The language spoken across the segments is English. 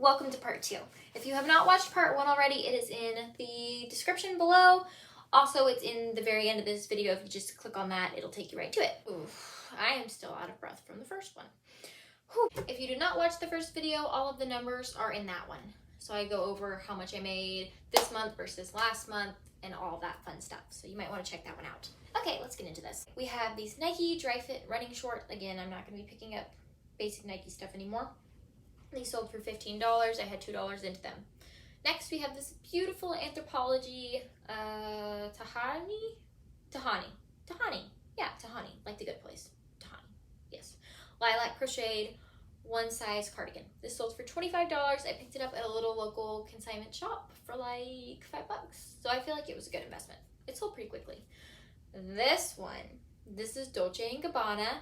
welcome to part 2. If you have not watched part 1 already, it is in the description below. Also, it's in the very end of this video. If you just click on that, it'll take you right to it. Oof, I am still out of breath from the first one. Whew. If you did not watch the first video, all of the numbers are in that one. So I go over how much I made this month versus last month and all that fun stuff. So you might want to check that one out. Okay, let's get into this. We have these Nike Dry Fit running short. Again, I'm not going to be picking up basic Nike stuff anymore. These sold for $15. I had $2 into them. Next, we have this beautiful Anthropologie Tahani, like the good place. Tahani, yes. Lilac crocheted, one size cardigan. This sold for $25. I picked it up at a little local consignment shop for like $5. So I feel like it was a good investment. It sold pretty quickly. This is Dolce Gabbana.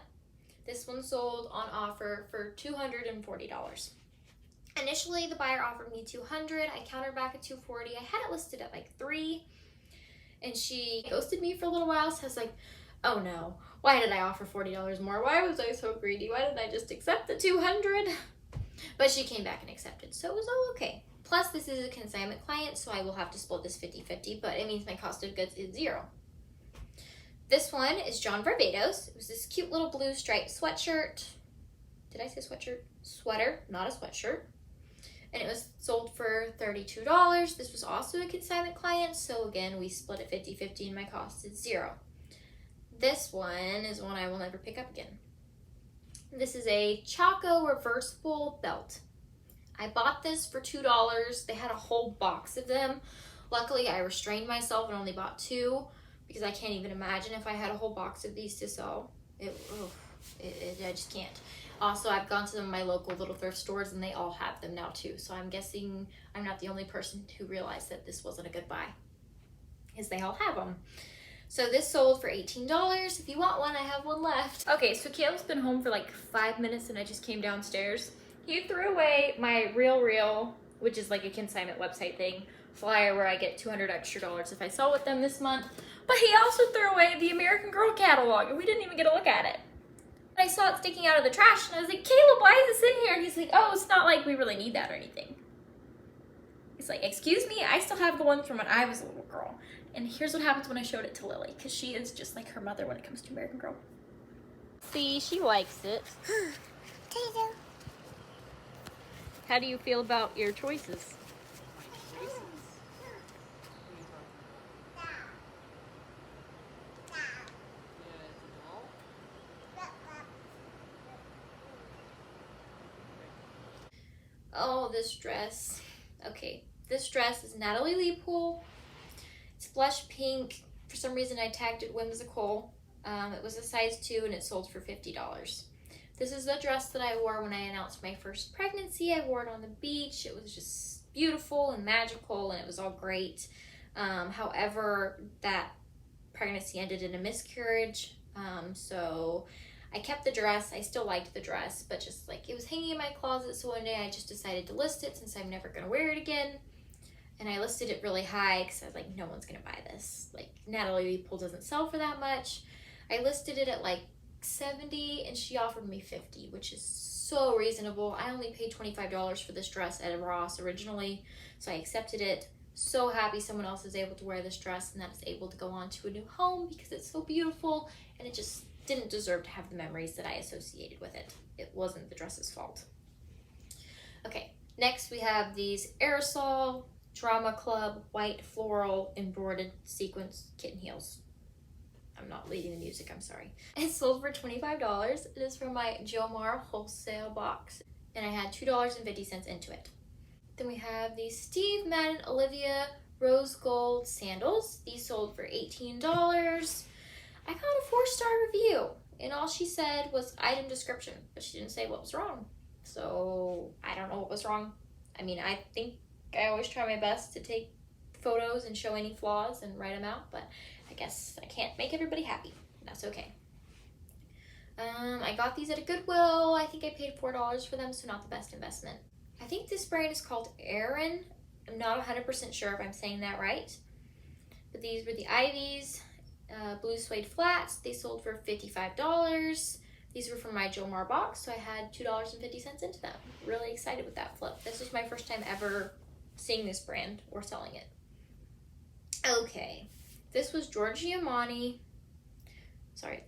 This one sold on offer for $240. Initially, the buyer offered me $200. I countered back at $240. I had it listed at like $3, and she ghosted me for a little while. So I was like, oh no, why did I offer $40 more? Why was I so greedy? Why didn't I just accept the $200? But she came back and accepted, so it was all okay. Plus, this is a consignment client, so I will have to split this 50-50, but it means my cost of goods is $0. This one is John Barbados. It was this cute little blue striped sweatshirt. Did I say sweatshirt? Sweater, not a sweatshirt. And it was sold for $32. This was also a consignment client, so again, we split it 50-50 and my cost is $0. This one is one I will never pick up again. This is a Choco reversible belt. I bought this for $2. They had a whole box of them. Luckily, I restrained myself and only bought 2 because I can't even imagine if I had a whole box of these to sell. I just can't. Also, I've gone to my local little thrift stores and they all have them now too. So I'm guessing I'm not the only person who realized that this wasn't a good buy, because they all have them. So this sold for $18. If you want one, I have one left. Okay, so Caleb's been home for like 5 minutes and I just came downstairs. He threw away my Real, which is like a consignment website thing, flyer where I get $200 extra if I sell with them this month. But he also threw away the American Girl catalog and we didn't even get a look at it. I saw it sticking out of the trash and I was like, Caleb, why is this in here? And he's like, oh, it's not like we really need that or anything. He's like, excuse me, I still have the ones from when I was a little girl. And here's what happens when I showed it to Lily, because she is just like her mother when it comes to American Girl. See, she likes it. How do you feel about your choices? Oh, this dress. Okay, this dress is Natalie Leepool. It's blush pink. For some reason, I tagged it whimsical. It was a size 2 and it sold for $50. This is the dress that I wore when I announced my first pregnancy. I wore it on the beach. It was just beautiful and magical and it was all great. However, that pregnancy ended in a miscarriage. So I kept the dress. I still liked the dress, but just like it was hanging in my closet. So one day I just decided to list it since I'm never going to wear it again. And I listed it really high because I was like, no one's going to buy this. Like Natalie Leepool doesn't sell for that much. I listed it at like $70 and she offered me $50, which is so reasonable. I only paid $25 for this dress at Ross originally. So I accepted it. So happy someone else is able to wear this dress and that it's able to go on to a new home because it's so beautiful and it just didn't deserve to have the memories that I associated with it. It wasn't the dress's fault. Okay, next we have these Aerosol Drama Club white floral embroidered sequins kitten heels. I'm not leading the music, I'm sorry. It sold for $25. It is from my Jomar wholesale box and I had $2.50 into it. Then we have these Steve Madden Olivia rose gold sandals. These sold for $18. I got a 4-star review and all she said was item description, but she didn't say what was wrong. So I don't know what was wrong. I mean, I think I always try my best to take photos and show any flaws and write them out, but I guess I can't make everybody happy. That's okay. I got these at a Goodwill. I think I paid $4 for them, so not the best investment. I think this brand is called Erin. I'm not 100% sure if I'm saying that right. But these were the Ivies blue suede flats. They sold for $55. These were from my Jomar box, so I had $2.50 into them. Really excited with that flip. This was my first time ever seeing this brand or selling it. Okay, this was Giorgio Armani.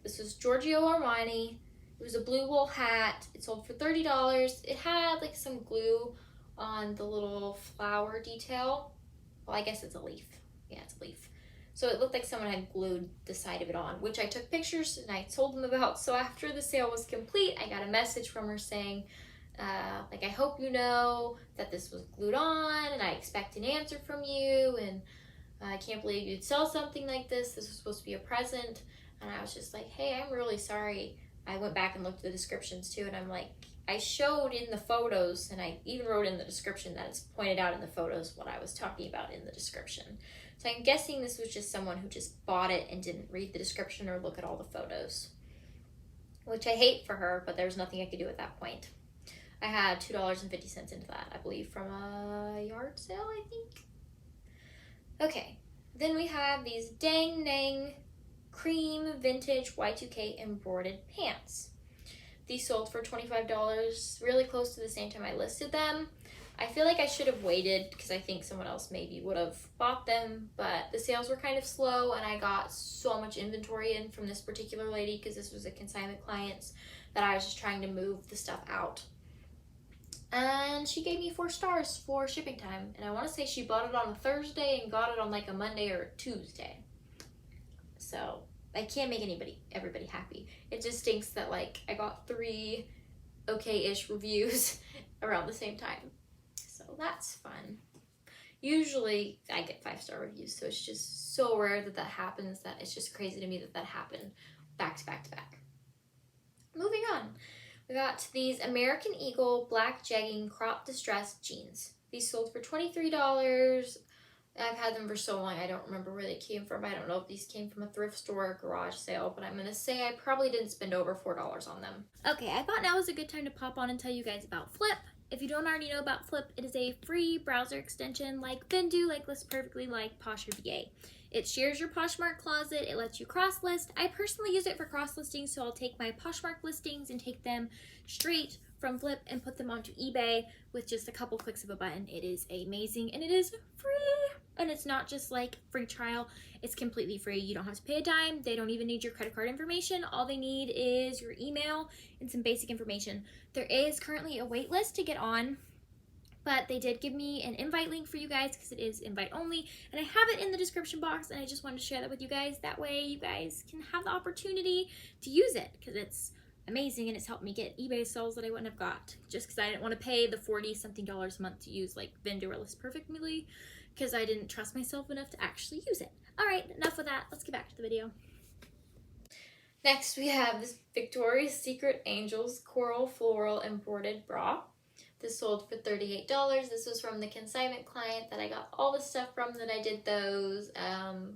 This was Giorgio Armani. It was a blue wool hat. It sold for $30. It had like some glue on the little flower detail. Well, I guess it's a leaf. Yeah, it's a leaf. So it looked like someone had glued the side of it on, which I took pictures and I told them about. So after the sale was complete, I got a message from her saying, like, I hope you know that this was glued on and I expect an answer from you, and I can't believe you'd sell something like this. This was supposed to be a present. And I was just like, hey, I'm really sorry. I went back and looked at the descriptions too, and I'm like, I showed in the photos, and I even wrote in the description that it's pointed out in the photos what I was talking about in the description. So I'm guessing this was just someone who just bought it and didn't read the description or look at all the photos, which I hate for her, but there's nothing I could do at that point. I had $2.50 into that, I believe, from a yard sale, I think. Okay, then we have these Dang Nang cream vintage Y2K embroidered pants. These sold for $25, really close to the same time I listed them. I feel like I should have waited because I think someone else maybe would have bought them, but the sales were kind of slow and I got so much inventory in from this particular lady because this was a consignment client that I was just trying to move the stuff out. And she gave me 4 stars for shipping time, and I want to say she bought it on a Thursday and got it on like a Monday or a Tuesday. So I can't make everybody happy. It just stinks that like I got 3 okay-ish reviews around the same time. So that's fun. Usually I get 5-star reviews, so it's just so rare that that happens that it's just crazy to me that that happened back to back to back. Moving on. We got these American Eagle black jegging crop distressed jeans. These sold for $23. I've had them for so long, I don't remember where they came from. I don't know if these came from a thrift store or garage sale, but I'm going to say I probably didn't spend over $4 on them. Okay, I thought now was a good time to pop on and tell you guys about Flip. If you don't already know about Flip, it is a free browser extension like Vindu, like List Perfectly, like Posh or VA. It shares your Poshmark closet. It lets you cross-list. I personally use it for cross-listing, so I'll take my Poshmark listings and take them straight from Flip and put them onto eBay with just a couple clicks of a button. It is amazing, and it is free. And it's not just like free trial. It's completely free. You don't have to pay a dime. They don't even need your credit card information. All they need is your email and some basic information. There is currently a wait list to get on, but they did give me an invite link for you guys because it is invite only, and I have it in the description box, and I just wanted to share that with you guys. That way you guys can have the opportunity to use it because it's amazing, and it's helped me get eBay sales that I wouldn't have got just because I didn't want to pay the $40-something a month to use like Vindu or List Perfectly because I didn't trust myself enough to actually use it. All right, enough of that. Let's get back to the video. Next, we have this Victoria's Secret Angels Coral Floral Embroidered Bra. This sold for $38. This was from the consignment client that I got all the stuff from, that I did those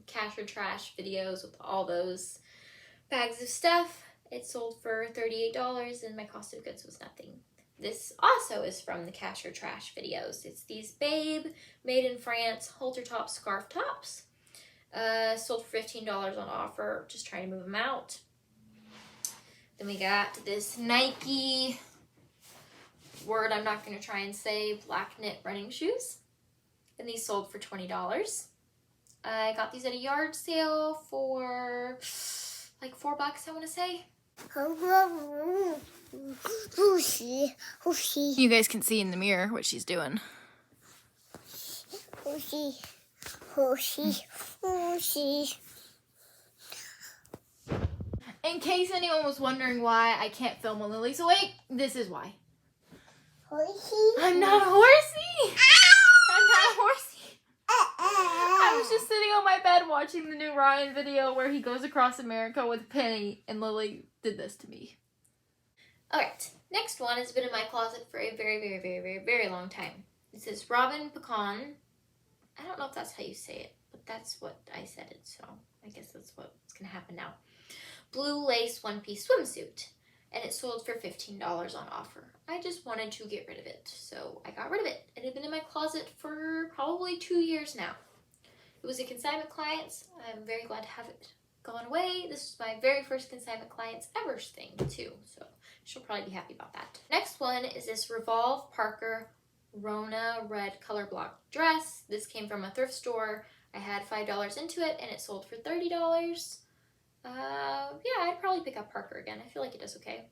cash or trash videos with all those bags of stuff. It sold for $38 and my cost of goods was nothing. This also is from the cash or trash videos. It's these Babe Made in France halter top scarf tops. Sold for $15 on offer. Just trying to move them out. Then we got this Nike word I'm not going to try and say, black knit running shoes, and these sold for $20. I got these at a yard sale for like $4, I want to say. You guys can see in the mirror what she's doing. In case anyone was wondering why I can't film when Lily's awake, this is why. I'm not a horsey. I'm not a horsey. I was just sitting on my bed watching the new Ryan video where he goes across America with Penny, and Lily did this to me. Alright, next one has been in my closet for a very long time. This is Robin Pecan. I don't know if that's how you say it, but that's what I said it, so I guess that's what's going to happen now. Blue lace one-piece swimsuit. And it sold for $15 on offer. I just wanted to get rid of it, so I got rid of it. It had been in my closet for probably 2 years now. It was a consignment client. I'm very glad to have it. gone away. This was my very first consignment clients ever thing too, so she'll probably be happy about that. Next one is this Revolve Parker Rona red color block dress. This came from a thrift store. I had $5 into it and it sold for $30. Yeah, I'd probably pick up Parker again. I feel like it does okay.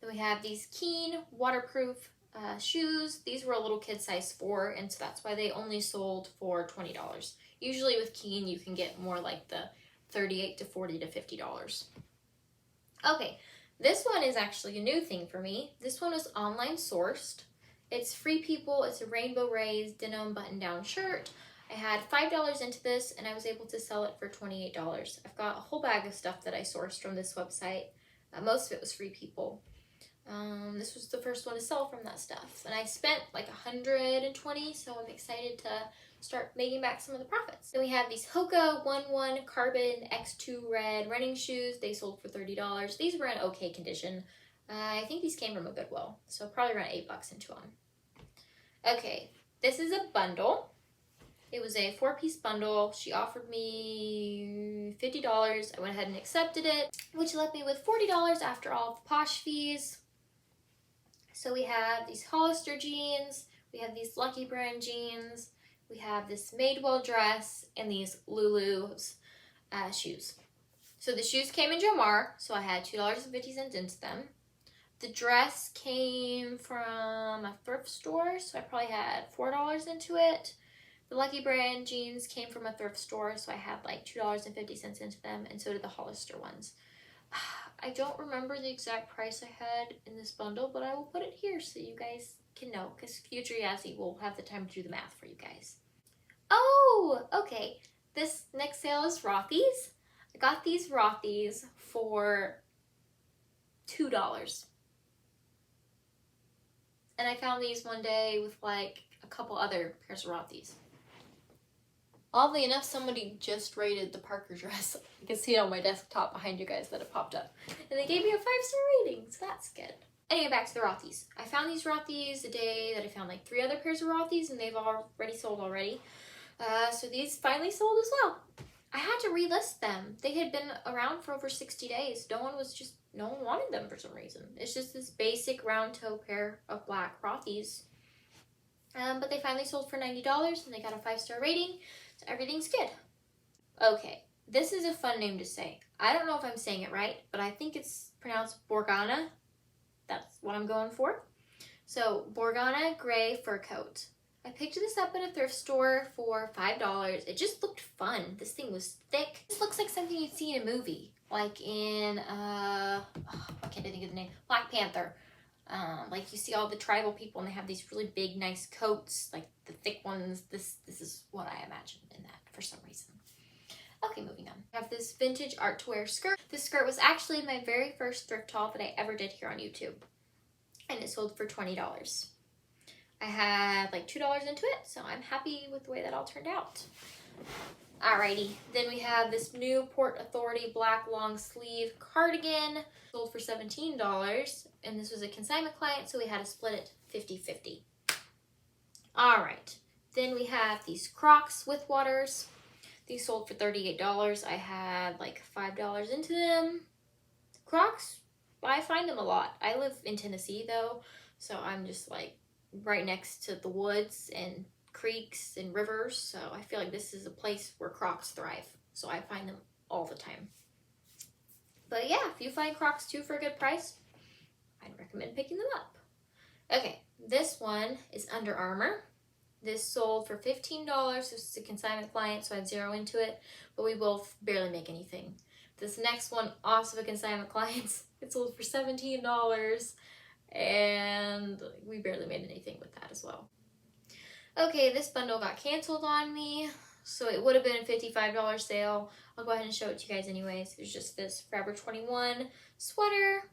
Then we have these Keen waterproof shoes. These were a little kid size 4, and so that's why they only sold for $20. Usually with Keen you can get more like the $38 to $40 to $50. Okay, this one is actually a new thing for me. This one was online sourced. It's Free People. It's a rainbow rays denim button-down shirt. I had $5 into this and I was able to sell it for $28. I've got a whole bag of stuff that I sourced from this website. Most of it was Free People. This was the first one to sell from that stuff. And I spent like $120, so I'm excited to start making back some of the profits. Then we have these Hoka 1-1 Carbon X2 Red running shoes. They sold for $30. These were in okay condition. I think these came from a Goodwill, so probably around $8 into them. Okay, this is a bundle. It was a 4-piece bundle. She offered me $50. I went ahead and accepted it, which left me with $40 after all of the Posh fees. So we have these Hollister jeans, we have these Lucky Brand jeans, we have this Madewell dress, and these Lulu's shoes. So the shoes came in Jomar, so I had $2.50 into them. The dress came from a thrift store, so I probably had $4 into it. The Lucky Brand jeans came from a thrift store, so I had like $2.50 into them, and so did the Hollister ones. I don't remember the exact price I had in this bundle, but I will put it here so you guys can know, because future Yazzie will have the time to do the math for you guys. Oh, okay. This next sale is Rothies. I got these Rothies for $2. And I found these one day with like a couple other pairs of Rothies. Oddly enough, somebody just rated the Parker dress. You can see it on my desktop behind you guys that it popped up. And they gave me a 5-star rating, so that's good. Anyway, back to the Rothies. I found these Rothies the day that I found like 3 other pairs of Rothies, and they've already sold already. So these finally sold as well. I had to relist them. They had been around for over 60 days. No one wanted them for some reason. It's just this basic round toe pair of black Rothies. But they finally sold for $90 and they got a 5-star rating, so everything's good. Okay, this is a fun name to say. I don't know if I'm saying it right, but I think it's pronounced Borgana. That's what I'm going for. So, Borgana gray fur coat. I picked this up at a thrift store for $5. It just looked fun. This thing was thick. This looks like something you'd see in a movie, like in, I can't think of the name, Black Panther. Like you see all the tribal people and they have these really big, nice coats, like the thick ones. This is what I imagined in that for some reason. Okay, moving on. I have this vintage art to wear skirt. This skirt was actually my very first thrift haul that I ever did here on YouTube. And it sold for $20. I had like $2 into it, so I'm happy with the way that all turned out. Alrighty, then we have this new Port Authority black long sleeve cardigan, sold for $17, and this was a consignment client, so we had to split it 50-50. Alright, then we have these Crocs with waters. These sold for $38. I had like $5 into them. Crocs, I find them a lot. I live in Tennessee though, so I'm just like right next to the woods and creeks and rivers, so I feel like this is a place where Crocs thrive, so I find them all the time. But yeah, if you find Crocs too for a good price, I'd recommend picking them up. Okay, this one is Under Armour. This sold for $15. This is a consignment client, so I had $0 into it, but we both barely make anything. This next one, also a consignment client, it sold for $17, and we barely made anything with that as well. Okay, this bundle got canceled on me, so it would have been a $55 sale. I'll go ahead and show it to you guys anyways. It was just this Forever 21 sweater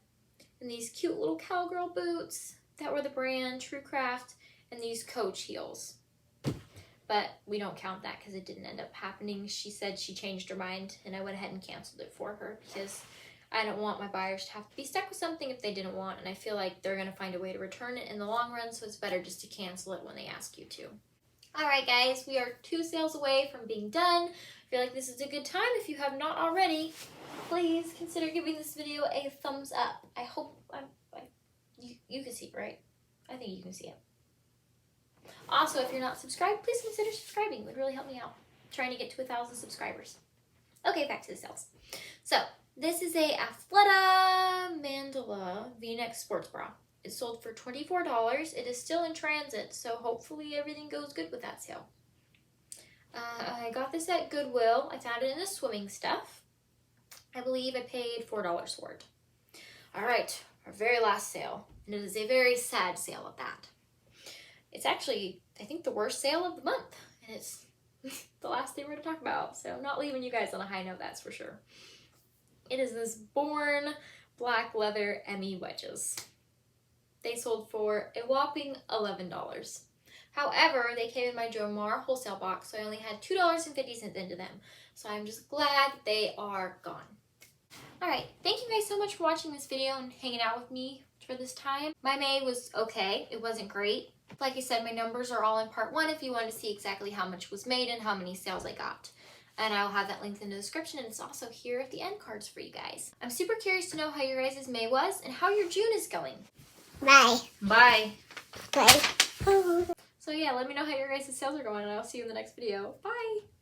and these cute little cowgirl boots that were the brand True Craft, and these Coach heels. But we don't count that because it didn't end up happening. She said she changed her mind, and I went ahead and canceled it for her because I don't want my buyers to have to be stuck with something if they didn't want, and I feel like they're going to find a way to return it in the long run, so it's better just to cancel it when they ask you to. Alright guys, we are 2 sales away from being done. I feel like this is a good time. If you have not already, please consider giving this video a thumbs up. I hope you can see it, right? I think you can see it. Also, if you're not subscribed, please consider subscribing. It would really help me out. I'm trying to get to 1,000 subscribers. Okay, back to the sales. So, this is a Athleta Mandala V-neck sports bra. It sold for $24. It is still in transit, so hopefully everything goes good with that sale. I got this at Goodwill. I found it in the swimming stuff. I believe I paid $4 for it. Alright, our very last sale. And it is a very sad sale at that. It's actually, I think, the worst sale of the month. And it's the last thing we're going to talk about. So I'm not leaving you guys on a high note, that's for sure. It is this Born black leather Emmy wedges. They sold for a whopping $11. However, they came in my Jomar wholesale box, so I only had $2.50 into them. So I'm just glad they are gone. Alright, thank you guys so much for watching this video and hanging out with me for this time. My May was okay. It wasn't great. Like I said, my numbers are all in part 1 if you want to see exactly how much was made and how many sales I got. And I'll have that linked in the description, and it's also here at the end cards for you guys. I'm super curious to know how your guys' May was and how your June is going. Bye. Bye. Bye. So yeah, let me know how your guys' sales are going, and I'll see you in the next video. Bye!